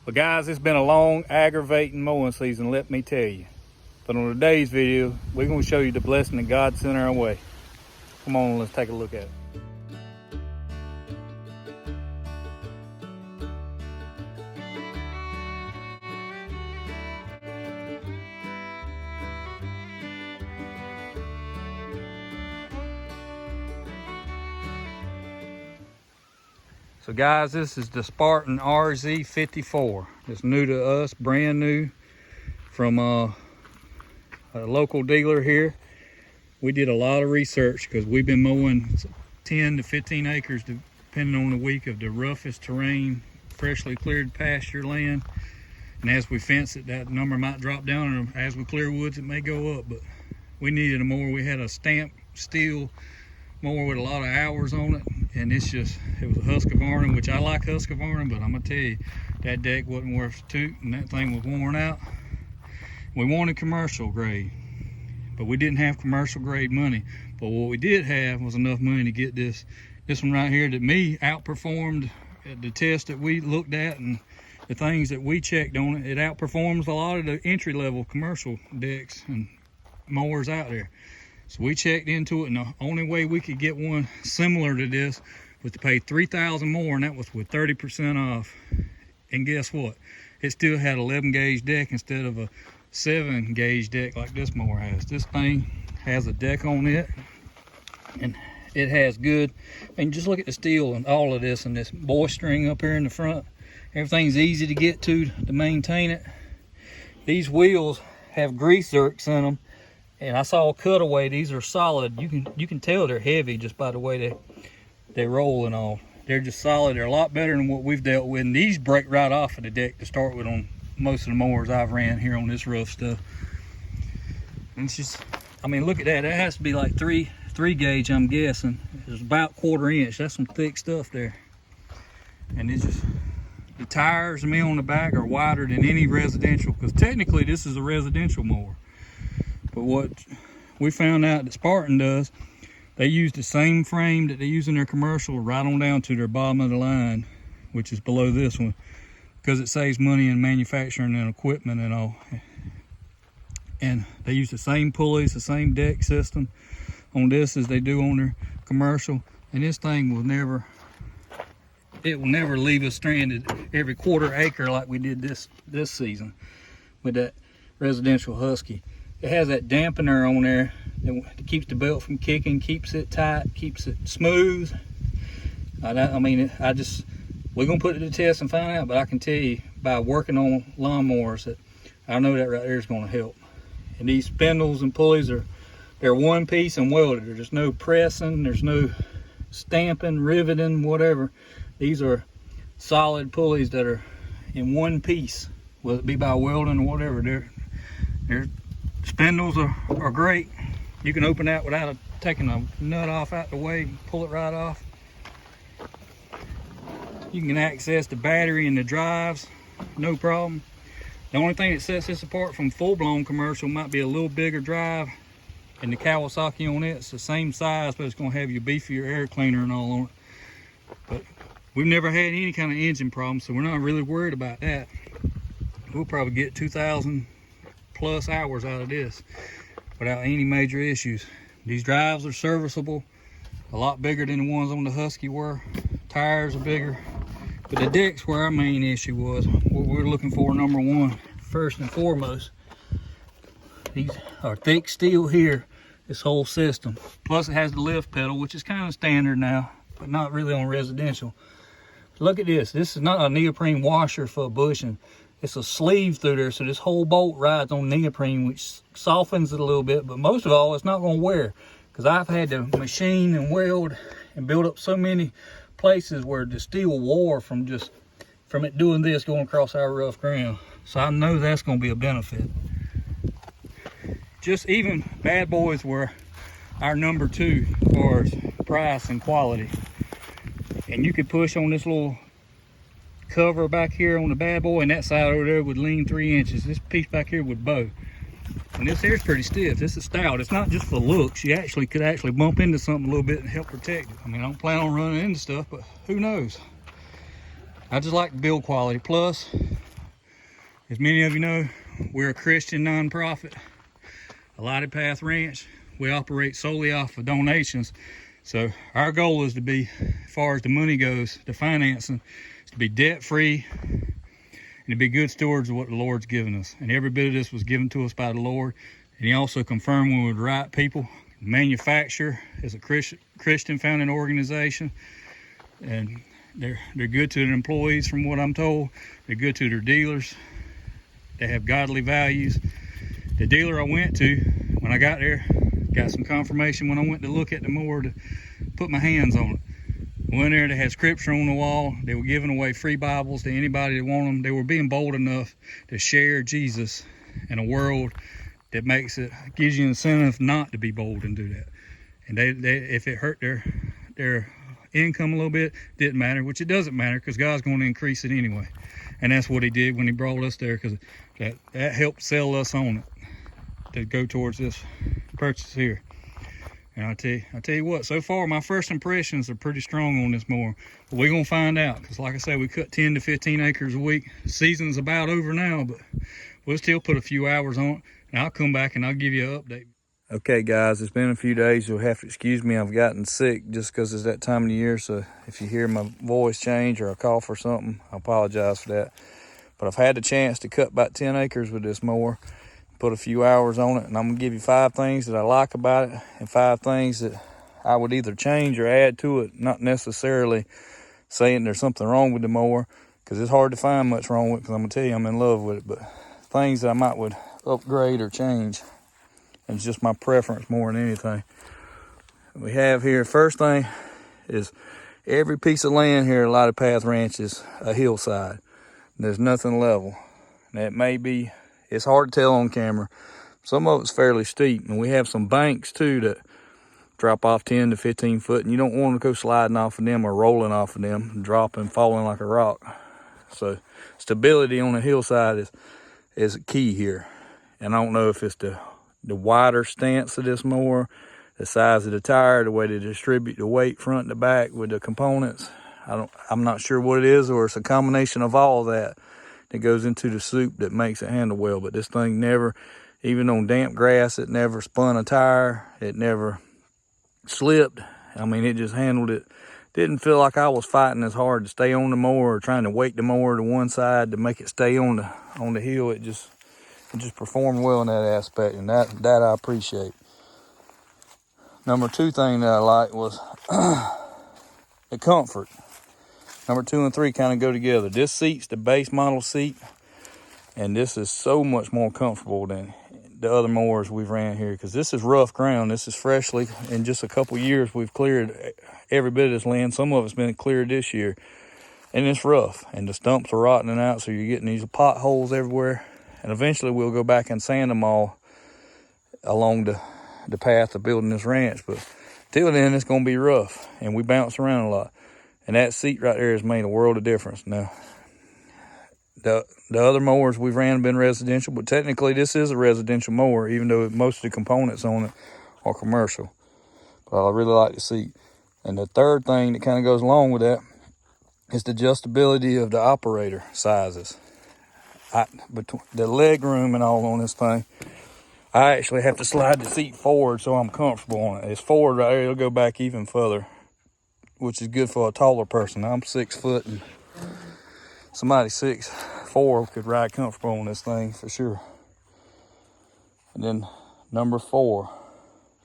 But guys, it's been a long, aggravating mowing season, let me tell you. But on today's video, we're going to show you the blessing that God sent our way. Come on, let's take a look at it. So guys, this is the Spartan RZ 54. It's new to us, brand new from a local dealer here. We did a lot of research because we've been mowing 10 to 15 acres depending on the week of the roughest terrain, freshly cleared pasture land. And as we fence it, that number might drop down, and as we clear woods, it may go up. But we needed a mower. We had a stamped steel mower with a lot of hours on it, and it was a Husqvarna, which I like Husqvarna, but I'm gonna tell you, that deck wasn't worth a toot, and that thing was worn out. We wanted commercial grade, but we didn't have commercial grade money. But what we did have was enough money to get this one right here that me outperformed at the test that we looked at and the things that we checked on it. It outperforms a lot of the entry-level commercial decks and mowers out there. So we checked into it, and the only way we could get one similar to this was to pay $3,000 more, and that was with 30% off. And guess what? It still had 11 gauge deck instead of a 7 gauge deck like this mower has. This thing has a deck on it, and it has good, and just look at the steel and all of this, and this boy string up here in the front. Everything's easy to get to maintain it. These wheels have grease zerks in them. And I saw a cutaway. These are solid. You can tell they're heavy just by the way they roll and all. They're just solid. They're a lot better than what we've dealt with. And these break right off of the deck to start with on most of the mowers I've ran here on this rough stuff. And it's just, I mean, look at that. That has to be like three gauge, I'm guessing. It's about 1/4 inch. That's some thick stuff there. And it's just, the tires and me on the back are wider than any residential, because technically this is a residential mower. But what we found out that Spartan does, they use the same frame that they use in their commercial right on down to their bottom of the line, which is below this one, because it saves money in manufacturing and equipment and all. And they use the same pulleys, the same deck system on this as they do on their commercial. And this thing will never leave us stranded every 1/4 acre like we did this season with that residential Husky. It has that dampener on there that keeps the belt from kicking, keeps it tight, keeps it smooth. We're gonna put it to the test and find out, but I can tell you by working on lawnmowers that I know that right there is gonna help. And these spindles and pulleys they're one piece and welded. There's no pressing, there's no stamping, riveting, whatever. These are solid pulleys that are in one piece, whether it be by welding or whatever. They're spindles are great. You can open that without taking a nut off out the way, pull it right off. You can access the battery and the drives, no problem. The only thing that sets this apart from full-blown commercial might be a little bigger drive, and the Kawasaki on it's the same size, but it's gonna have your beefier air cleaner and all on it. But we've never had any kind of engine problem, so we're not really worried about that. We'll probably get 2,000 plus hours out of this without any major issues. These drives are serviceable, a lot bigger than the ones on the Husky were. Tires are bigger, but the deck's where our main issue was. What we're looking for, number one, first and foremost, these are thick steel here, this whole system. Plus it has the lift pedal, which is kind of standard now, but not really on residential. Look at this. This is not a neoprene washer for a bushing. It's a sleeve through there, so this whole bolt rides on neoprene, which softens it a little bit, but most of all, it's not gonna wear, because I've had to machine and weld and build up so many places where the steel wore from it doing this, going across our rough ground. So I know that's gonna be a benefit. Just even bad boys were our number 2 as far as price and quality. And you could push on this little cover back here on the bad boy, and that side over there would lean 3 inches. This piece back here would bow. And this here's pretty stiff. This is stout. It's not just for looks. You could bump into something a little bit and help protect it. I mean, I don't plan on running into stuff, but who knows? I just like the build quality. Plus, As many of you know, we're a Christian nonprofit, Lighted Path Ranch. We operate solely off of donations. So our goal is to be, as far as the money goes, the financing, is to be debt-free and to be good stewards of what the Lord's given us. And every bit of this was given to us by the Lord. And he also confirmed we were the right people. Manufacturer is a Christian founded organization. And they're good to their employees, from what I'm told. They're good to their dealers. They have godly values. The dealer I went to, when I got there, got some confirmation when I went to look at the mower to put my hands on it. Went there, they had scripture on the wall. They were giving away free Bibles to anybody that wanted them. They were being bold enough to share Jesus in a world that gives you incentive not to be bold and do that. And they if it hurt their income a little bit, didn't matter, which it doesn't matter, because God's going to increase it anyway. And that's what he did when he brought us there, because that helped sell us on it to go towards this purchase here. And I tell you what, so far my first impressions are pretty strong on this mower. But we're gonna find out, because like I said, we cut 10 to 15 acres a week. The season's about over now, but we'll still put a few hours on it, and I'll come back and I'll give you an update. Okay guys, it's been a few days. You'll have to excuse me. I've gotten sick just because it's that time of the year. So if you hear my voice change or a cough or something, I apologize for that. But I've had the chance to cut about 10 acres with this mower, put a few hours on it, and I'm gonna give you 5 things that I like about it and 5 things that I would either change or add to it. Not necessarily saying there's something wrong with the mower, because it's hard to find much wrong with it, because I'm gonna tell you I'm in love with it, but things that I would upgrade or change. And it's just my preference more than anything. We have here, first thing is every piece of land here at Lighted Path Ranch is a hillside. There's nothing level. Now it may be, it's hard to tell on camera. Some of it's fairly steep, and we have some banks too that drop off 10 to 15 foot, and you don't want to go sliding off of them or rolling off of them, dropping, falling like a rock. So stability on the hillside is key here. And I don't know if it's the wider stance of this mower, the size of the tire, the way they distribute the weight front to back with the components. I'm not sure what it is, or it's a combination of all that goes into the soup that makes it handle well. But this thing never, even on damp grass, it never spun a tire. It never slipped. I mean, it just handled it. Didn't feel like I was fighting as hard to stay on the mower or trying to weight the mower to one side to make it stay on the hill. It just performed well in that aspect, and that I appreciate. Number 2 thing that I liked was the comfort. Number 2 and 3 kind of go together. This seat's the base model seat, and this is so much more comfortable than the other mowers we've ran here, because this is rough ground. This is freshly, in just a couple years, we've cleared every bit of this land. Some of it's been cleared this year, and it's rough, and the stumps are rotting out, so you're getting these potholes everywhere. And eventually we'll go back and sand them all along the path of building this ranch. But till then, it's going to be rough, and we bounce around a lot. And that seat right there has made a world of difference. Now, the other mowers we've ran have been residential, but technically this is a residential mower, even though most of the components on it are commercial. But I really like the seat. And the third thing that kind of goes along with that is the adjustability of the operator sizes. Between the leg room and all on this thing, I actually have to slide the seat forward so I'm comfortable on it. It's forward right there, it'll go back even further, which is good for a taller person. I'm 6 foot, and somebody 6'4" could ride comfortable on this thing for sure. And then number 4,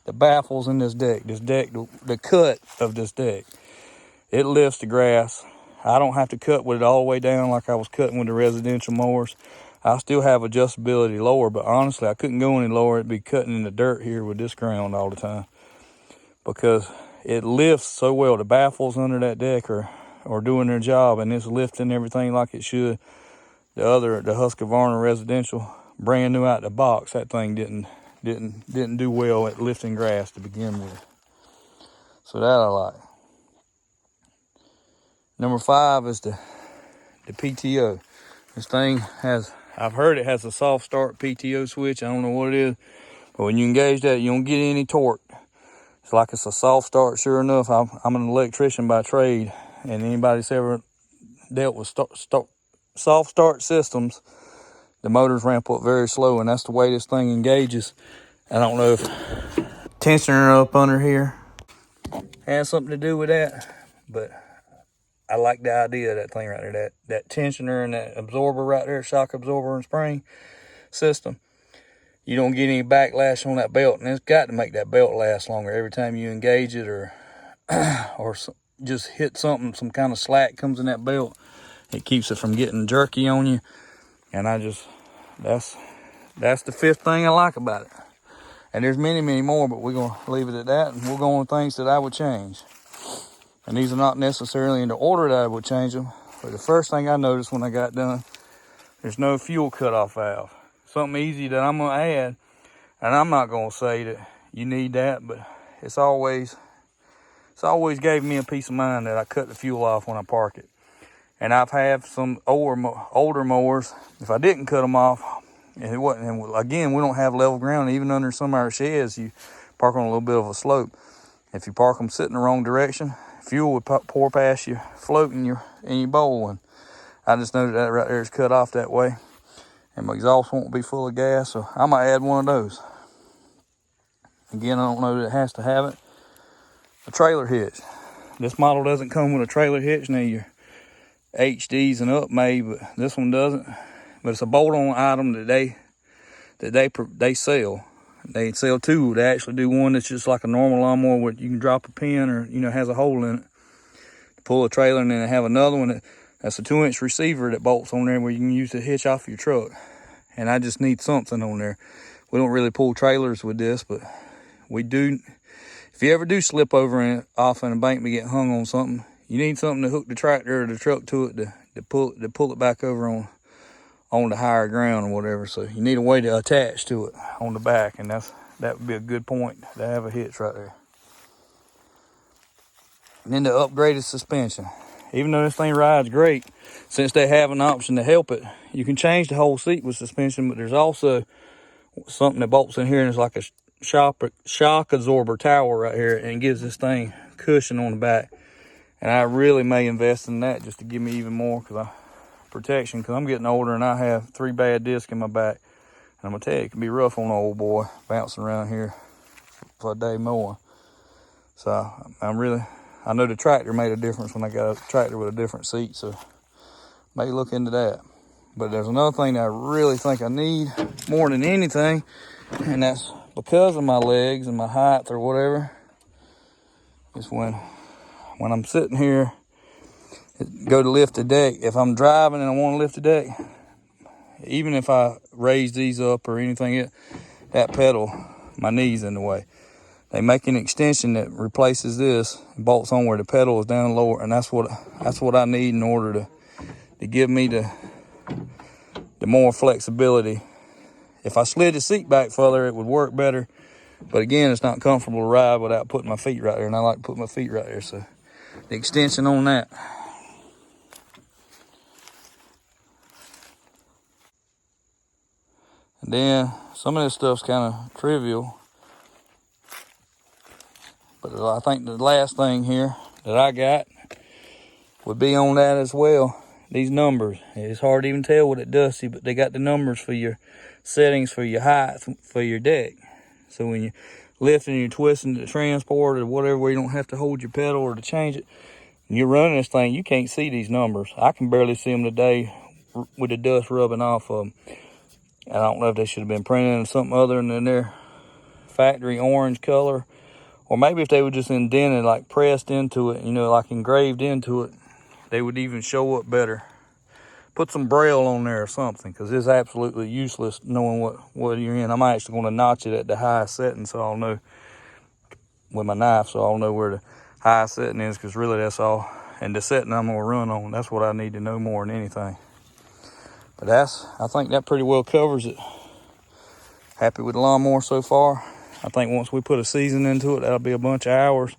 the baffles in this deck. The cut of this deck, it lifts the grass. I don't have to cut with it all the way down like I was cutting with the residential mowers. I still have adjustability lower, but honestly, I couldn't go any lower. It'd be cutting in the dirt here with this ground all the time, because it lifts so well. The baffles under that deck are doing their job, and it's lifting everything like it should. The Husqvarna residential, brand new out the box, that thing didn't do well at lifting grass to begin with. So that I like. Number 5 is the PTO. This thing I've heard it has a soft start PTO switch. I don't know what it is, but when you engage that, you don't get any torque. It's like it's a soft start. Sure enough, I'm an electrician by trade, and anybody that's ever dealt with soft start systems, the motors ramp up very slow, and that's the way this thing engages. I don't know if tensioner up under here has something to do with that, but I like the idea of that thing right there. That tensioner and that absorber right there, shock absorber and spring system. You don't get any backlash on that belt, and it's got to make that belt last longer every time you engage it, or just hit something, some kind of slack comes in that belt. It keeps it from getting jerky on you. And that's the fifth thing I like about it. And there's many, many more, but we're going to leave it at that, and we'll go on things that I would change. And these are not necessarily in the order that I would change them, but the first thing I noticed when I got done, there's no fuel cutoff valve. Something easy that I'm going to add, and I'm not going to say that you need that, but it's always gave me a peace of mind that I cut the fuel off when I park it. And I've had some older mowers, if I didn't cut them off, and it wasn't, and again, we don't have level ground. Even under some of our sheds, you park on a little bit of a slope. If you park them sitting the wrong direction, fuel would pour past you, float in your bowl. And I just know that right there is cut off that way. And my exhaust won't be full of gas, so I might add one of those. Again, I don't know that it has to have it. A trailer hitch. This model doesn't come with a trailer hitch. Now your HDs and up may, but this one doesn't. But it's a bolt-on item that they sell. They sell two. They actually do one that's just like a normal lawnmower where you can drop a pin, or has a hole in it to pull a trailer, and then they have another one that's a 2-inch receiver that bolts on there where you can use the hitch off your truck. And I just need something on there. We don't really pull trailers with this, but we do. If you ever do slip over off an embankment, get hung on something, you need something to hook the tractor or the truck to it to pull it back over on the higher ground or whatever. So you need a way to attach to it on the back, and that would be a good point to have a hitch right there. And then the upgraded suspension. Even though this thing rides great, since they have an option to help it, you can change the whole seat with suspension, but there's also something that bolts in here, and it's like a shock absorber tower right here, and gives this thing cushion on the back. And I really may invest in that just to give me even more protection, because I'm getting older and I have 3 bad discs in my back. And I'm going to tell you, it can be rough on an old boy bouncing around here for a day mowing. So I know the tractor made a difference when I got a tractor with a different seat, so may look into that. But there's another thing that I really think I need more than anything, and that's because of my legs and my height or whatever, is when I'm sitting here, go to lift the deck. If I'm driving and I want to lift the deck, even if I raise these up or anything, that pedal, my knee's in the way. They make an extension that replaces this and bolts on where the pedal is down lower, and that's what I need in order to give me the more flexibility. If I slid the seat back further, it would work better. But again, it's not comfortable to ride without putting my feet right there, and I like to put my feet right there. So the extension on that. And then some of this stuff's kind of trivial, but I think the last thing here that I got would be on that as well. These numbers. It's hard to even tell with it dusty, but they got the numbers for your settings, for your height, for your deck. So when you're lifting, you're twisting the transport or whatever, where you don't have to hold your pedal or to change it, and you're running this thing, you can't see these numbers. I can barely see them today with the dust rubbing off of them. I don't know if they should have been printed in something other than their factory orange color, or maybe if they were just indented, like pressed into it, like engraved into it, they would even show up better. Put some braille on there or something, because it's absolutely useless knowing what you're in. I'm actually going to notch it at the highest setting, so I'll know with my knife, so I'll know where the highest setting is, because really that's all. And the setting I'm going to run on, that's what I need to know more than anything. But I think that pretty well covers it. Happy with the lawnmower so far. I think once we put a season into it, that'll be a bunch of hours.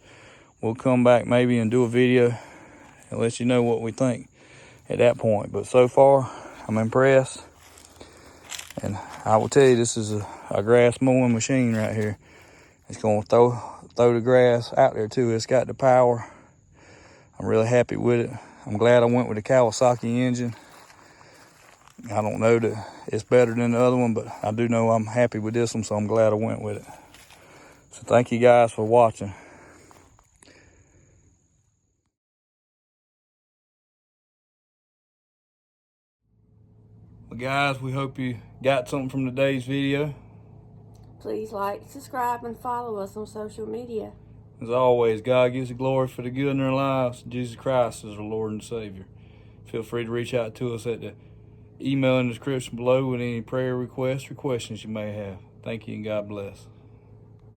We'll come back maybe and do a video and let you know what we think at that point. But so far, I'm impressed. And I will tell you, this is a grass mowing machine right here. It's going to throw the grass out there too. It's got the power. I'm really happy with it. I'm glad I went with the Kawasaki engine. I don't know that it's better than the other one, but I do know I'm happy with this one, so I'm glad I went with it. So thank you guys for watching. Well, guys, we hope you got something from today's video. Please like, subscribe, and follow us on social media. As always, God gives the glory for the good in our lives. Jesus Christ is our Lord and Savior. Feel free to reach out to us at the email in the description below with any prayer requests or questions you may have. Thank you and God bless.